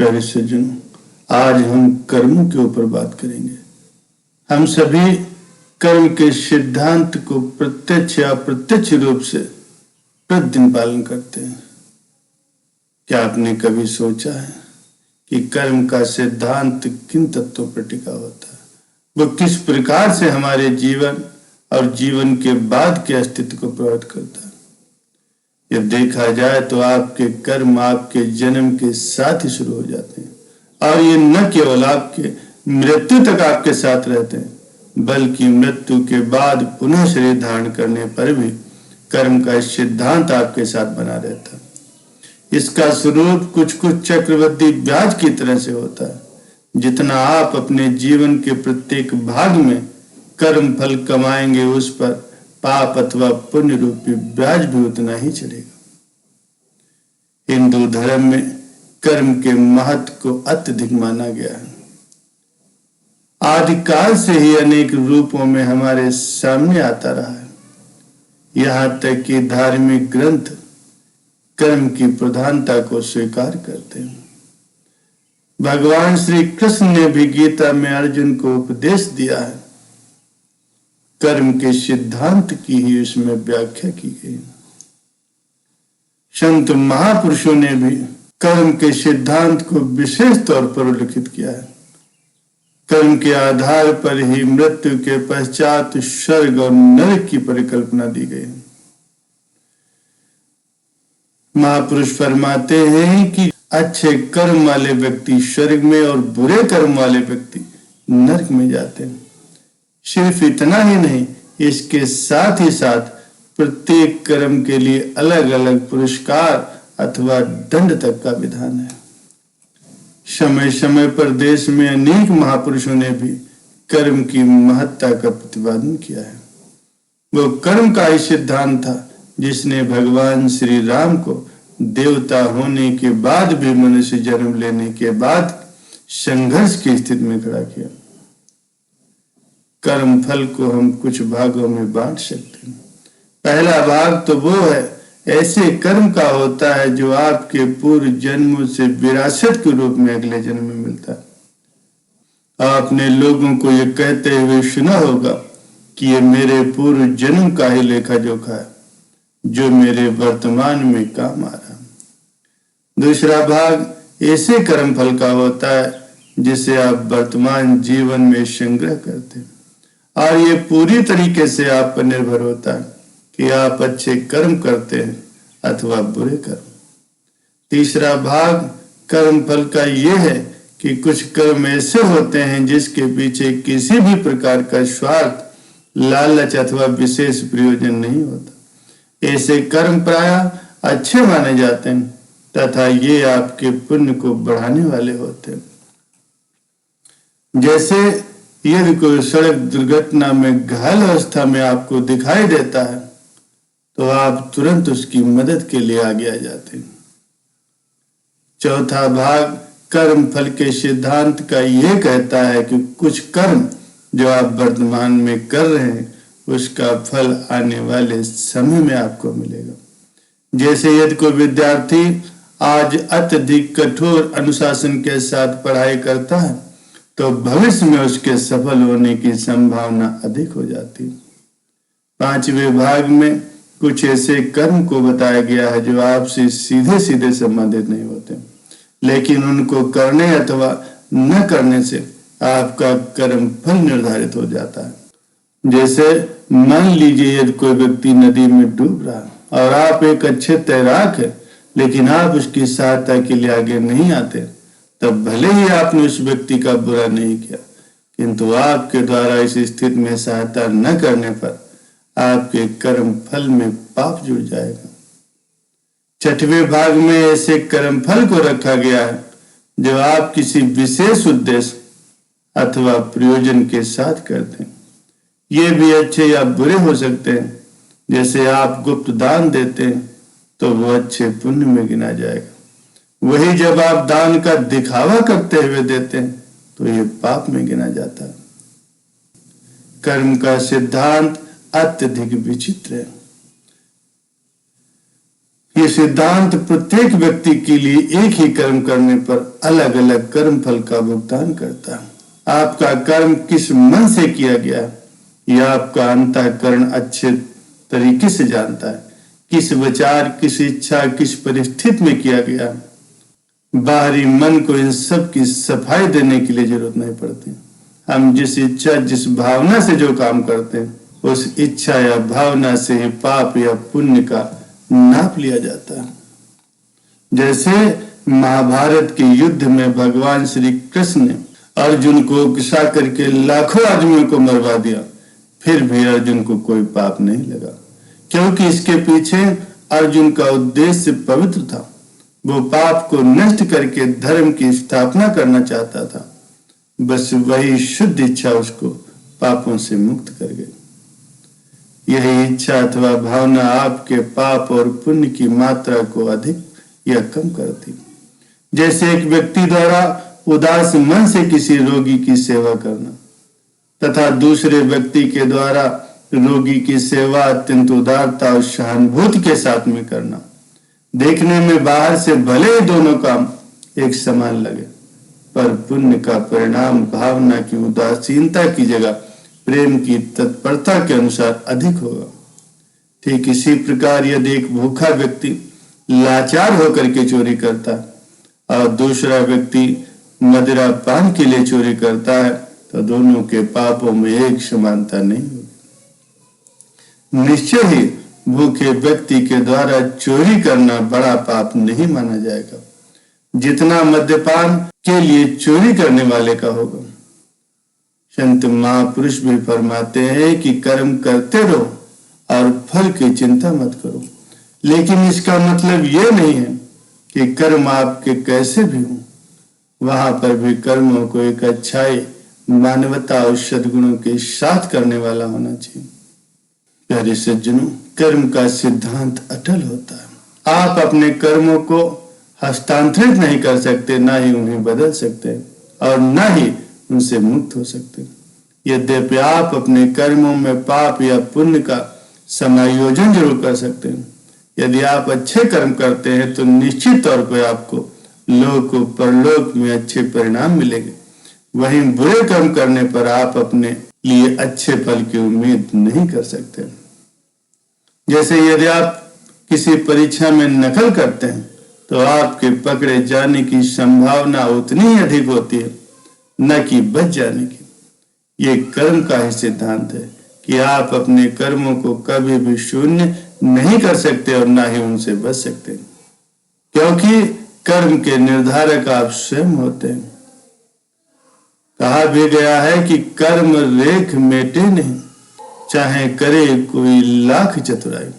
प्यारे सज्जनों, आज हम कर्मों के ऊपर बात करेंगे। हम सभी कर्म के सिद्धांत को प्रत्यक्ष या अप्रत्यक्ष रूप से प्रतिदिन पालन करते हैं। क्या आपने कभी सोचा है कि कर्म का सिद्धांत किन तत्वों पर टिका होता है? वो किस प्रकार से हमारे जीवन और जीवन के बाद के अस्तित्व को प्रभावित करता है? जब देखा जाए तो आपके कर्म आपके जन्म के साथ ही शुरू हो जाते हैं और ये न केवल आपके मृत्यु तक आपके साथ रहते हैं, बल्कि मृत्यु के बाद पुनः शरीर धारण करने पर भी कर्म का सिद्धांत आपके साथ बना रहता है। इसका स्वरूप कुछ चक्रवृद्धि ब्याज की तरह से होता है। जितना आप अपने जीवन के प्रत्येक भाग में कर्म फल कमाएंगे, उस पर पाप अथवा पुण्य रूपी ब्याज भी उतना ही चढ़ेगा। हिंदू धर्म में कर्म के महत्व को अत्यधिक माना गया है। आदिकाल से ही अनेक रूपों में हमारे सामने आता रहा है। यहाँ तक कि धार्मिक ग्रंथ कर्म की प्रधानता को स्वीकार करते हैं। भगवान श्री कृष्ण ने भी गीता में अर्जुन को उपदेश दिया है। कर्म के सिद्धांत की ही उसमें व्याख्या की गई। संत महापुरुषों ने भी कर्म के सिद्धांत को विशेष तौर पर उल्लेखित किया है। कर्म के आधार पर ही मृत्यु के पश्चात स्वर्ग और नरक की परिकल्पना दी गई है। महापुरुष फरमाते हैं कि अच्छे कर्म वाले व्यक्ति स्वर्ग में और बुरे कर्म वाले व्यक्ति नरक में जाते हैं। सिर्फ इतना ही नहीं, इसके साथ ही साथ प्रत्येक कर्म के लिए अलग अलग पुरस्कार अथवा दंड तक का विधान है। समय समय पर देश में अनेक महापुरुषों ने भी कर्म की महत्ता का प्रतिपादन किया है। वो कर्म का ही सिद्धांत था जिसने भगवान श्री राम को देवता होने के बाद भी मनुष्य जन्म लेने के बाद संघर्ष की स्थिति में खड़ा किया। कर्म फल को हम कुछ भागों में बांट सकते हैं। पहला भाग तो वो है ऐसे कर्म का होता है जो आपके पूर्व जन्मों से विरासत के रूप में अगले जन्म में मिलता है। आपने लोगों को ये कहते हुए सुना होगा कि ये मेरे पूर्व जन्म का ही लेखा जोखा है जो मेरे वर्तमान में काम आ रहा है। दूसरा भाग ऐसे कर्म फल का होता है जिसे आप वर्तमान जीवन में संग्रह करते हैं और ये पूरी तरीके से आप पर निर्भर होता है कि आप अच्छे कर्म करते हैं अथवा बुरे कर्म। तीसरा भाग कर्म फल का ये है कि कुछ कर्म ऐसे होते हैं जिसके पीछे किसी भी प्रकार का स्वार्थ, लालच अथवा विशेष प्रयोजन नहीं होता। ऐसे कर्म प्रायः अच्छे माने जाते हैं तथा ये आपके पुण्य को बढ़ाने वाले होते हैं। जैसे यदि कोई सड़क दुर्घटना में घायल अवस्था में आपको दिखाई देता है तो आप तुरंत उसकी मदद के लिए आगे आ जाते हैं। चौथा भाग कर्म फल के सिद्धांत का यह कहता है कि कुछ कर्म जो आप वर्तमान में कर रहे हैं उसका फल आने वाले समय में आपको मिलेगा। जैसे यदि कोई विद्यार्थी आज अत्यधिक कठोर अनुशासन के साथ पढ़ाई करता है तो भविष्य में उसके सफल होने की संभावना अधिक हो जाती है। पांचवें भाग में कुछ ऐसे कर्म को बताया गया है जो आपसे सीधे सीधे संबंधित नहीं होते, लेकिन उनको करने अथवा न करने से आपका कर्म फल निर्धारित हो जाता है। जैसे मान लीजिए यदि कोई व्यक्ति नदी में डूब रहा है और आप एक अच्छे तैराक है लेकिन आप उसकी सहायता के लिए आगे नहीं आते, तब भले ही आपने उस व्यक्ति का बुरा नहीं किया, किंतु आपके द्वारा इस स्थिति में सहायता न करने पर आपके कर्म फल में पाप जुड़ जाएगा। छठवें भाग में ऐसे कर्म फल को रखा गया है जो आप किसी विशेष उद्देश्य अथवा प्रयोजन के साथ करते हैं। ये भी अच्छे या बुरे हो सकते हैं। जैसे आप गुप्त दान देते हैं तो वो अच्छे पुण्य में गिना जाएगा। वही जब आप दान का दिखावा करते हुए देते हैं तो ये पाप में गिना जाता है। कर्म का सिद्धांत अत्यधिक विचित्र है। ये सिद्धांत प्रत्येक व्यक्ति के लिए एक ही कर्म करने पर अलग अलग कर्म फल का भुगतान करता है। आपका कर्म किस मन से किया गया है, यह आपका अंतःकरण अच्छे तरीके से जानता है। किस विचार, किस इच्छा, किस परिस्थिति में किया गया, बाहरी मन को इन सब की सफाई देने के लिए जरूरत नहीं पड़ती। हम जिस इच्छा, जिस भावना से जो काम करते हैं, उस इच्छा या भावना से ही पाप या पुण्य का नाप लिया जाता है। जैसे महाभारत के युद्ध में भगवान श्री कृष्ण ने अर्जुन को उकसा करके लाखों आदमियों को मरवा दिया, फिर भी अर्जुन को कोई पाप नहीं लगा, क्योंकि इसके पीछे अर्जुन का उद्देश्य पवित्र था। वो पाप को नष्ट करके धर्म की स्थापना करना चाहता था। बस वही शुद्ध इच्छा उसको पापों से मुक्त कर गई। यही इच्छा अथवा भावना आपके पाप और पुण्य की मात्रा को अधिक या कम करती। जैसे एक व्यक्ति द्वारा उदास मन से किसी रोगी की सेवा करना तथा दूसरे व्यक्ति के द्वारा रोगी की सेवा अत्यंत उदारता और सहानुभूति के साथ में करना, देखने में बाहर से भले ही दोनों काम एक समान लगे, पर पुण्य का परिणाम भावना की उदासीनता की जगह प्रेम की तत्परता के अनुसार अधिक होगा। ठीक इसी प्रकार यदि एक भूखा व्यक्ति लाचार होकर के चोरी करता है और दूसरा व्यक्ति मदिरा पान के लिए चोरी करता है, तो दोनों के पापों में एक समानता नहीं होगी। निश्चय ही भूखे व्यक्ति के द्वारा चोरी करना बड़ा पाप नहीं माना जाएगा, जितना मद्यपान के लिए चोरी करने वाले का होगा। संत महापुरुष भी फरमाते हैं कि कर्म करते रहो और फल की चिंता मत करो, लेकिन इसका मतलब यह नहीं है कि कर्म आपके कैसे भी हो, वहां पर भी कर्मों को एक अच्छाई, मानवता और सद्गुणों के साथ करने वाला होना चाहिए। प्यारे सज्जनों, कर्म का सिद्धांत अटल होता है। आप अपने कर्मों को हस्तांतरित नहीं कर सकते, ना ही उन्हें बदल सकते और ना ही उनसे मुक्त हो सकते। यद्यपि आप अपने कर्मों में पाप या पुण्य का समायोजन जरूर कर सकते हैं। यदि आप अच्छे कर्म करते हैं तो निश्चित तौर पर आपको लोक और परलोक में अच्छे परिणाम मिलेंगे। वहीं बुरे कर्म करने पर आप अपने लिए अच्छे फल की उम्मीद नहीं कर सकते। जैसे यदि आप किसी परीक्षा में नकल करते हैं तो आपके पकड़े जाने की संभावना उतनी ही अधिक होती है, न कि बच जाने की। ये कर्म का ही सिद्धांत है कि आप अपने कर्मों को कभी भी शून्य नहीं कर सकते और ना ही उनसे बच सकते, क्योंकि कर्म के निर्धारक आप स्वयं होते हैं। कहा भी गया है कि कर्म रेख मेटे नहीं, चाहे करे कोई लाख चतुराई।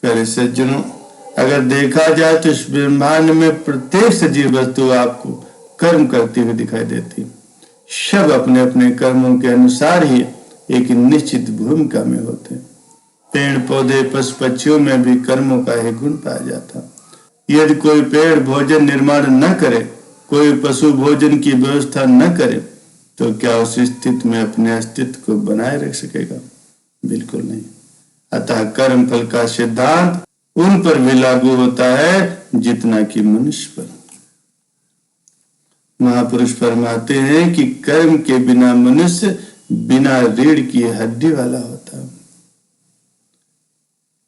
प्यारे सज्जनों, अगर देखा जाए तो इस ब्रह्मांड में प्रत्येक सजीव वस्तु आपको कर्म करती हुई दिखाई देती। सब अपने अपने कर्मों के अनुसार ही एक निश्चित भूमिका में होते हैं। पेड़ पौधे, पशु पक्षियों में भी कर्मों का ही गुण पाया जाता। यदि कोई पेड़ भोजन निर्माण न करे, कोई पशु भोजन की व्यवस्था न करे, तो क्या उस स्थिति में अपने अस्तित्व को बनाए रख सकेगा? बिल्कुल नहीं। अतः कर्म फल का सिद्धांत उन पर भी लागू होता है जितना कि मनुष्य पर। महापुरुष फरमाते हैं कि कर्म के बिना मनुष्य बिना रीढ़ की हड्डी वाला होता है।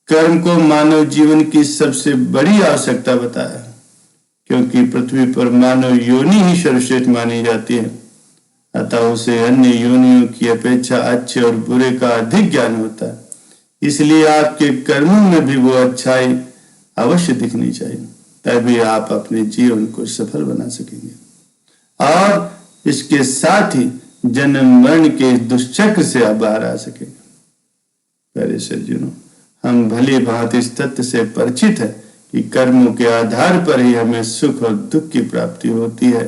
कर्म को मानव जीवन की सबसे बड़ी आवश्यकता बताया, क्योंकि पृथ्वी पर मानव योनि ही सर्वश्रेष्ठ मानी जाती है। अतः उसे अन्य योनियों की अपेक्षा अच्छे और बुरे का अधिक ज्ञान होता है। इसलिए आपके कर्मों में भी वो अच्छाई अवश्य दिखनी चाहिए, तभी आप अपने जीवन को सफल बना सकेंगे और इसके साथ ही जन्म मरण के दुष्चक्र से आप बाहर आ सकेंगे। प्यारे सज्जनों, हम भली भांति इस तथ्य से परिचित है कि कर्मों के आधार पर ही हमें सुख और दुख की प्राप्ति होती है।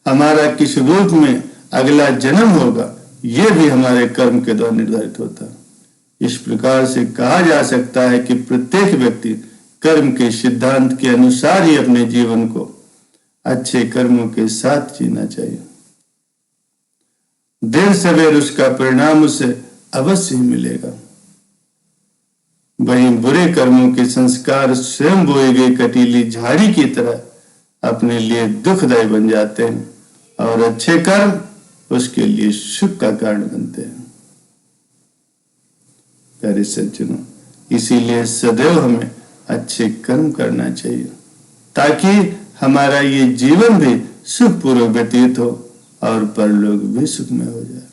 हमारा किस रूप में अगला जन्म होगा, यह भी हमारे कर्म के द्वारा निर्धारित होता है। इस प्रकार से कहा जा सकता है कि प्रत्येक व्यक्ति कर्म के सिद्धांत के अनुसार ही अपने जीवन को अच्छे कर्मों के साथ जीना चाहिए। देर सवेर उसका परिणाम उसे अवश्य ही मिलेगा। वहीं बुरे कर्मों के संस्कार स्वयं बोए गए कटीली झाड़ी की तरह अपने लिए दुखदायी बन जाते हैं और अच्छे कर्म उसके लिए सुख का कारण बनते हैं। प्यारे सज्जनों, इसीलिए सदैव हमें अच्छे कर्म करना चाहिए ताकि हमारा ये जीवन भी सुखपूर्वक व्यतीत हो और परलोक भी सुखमय हो जाए।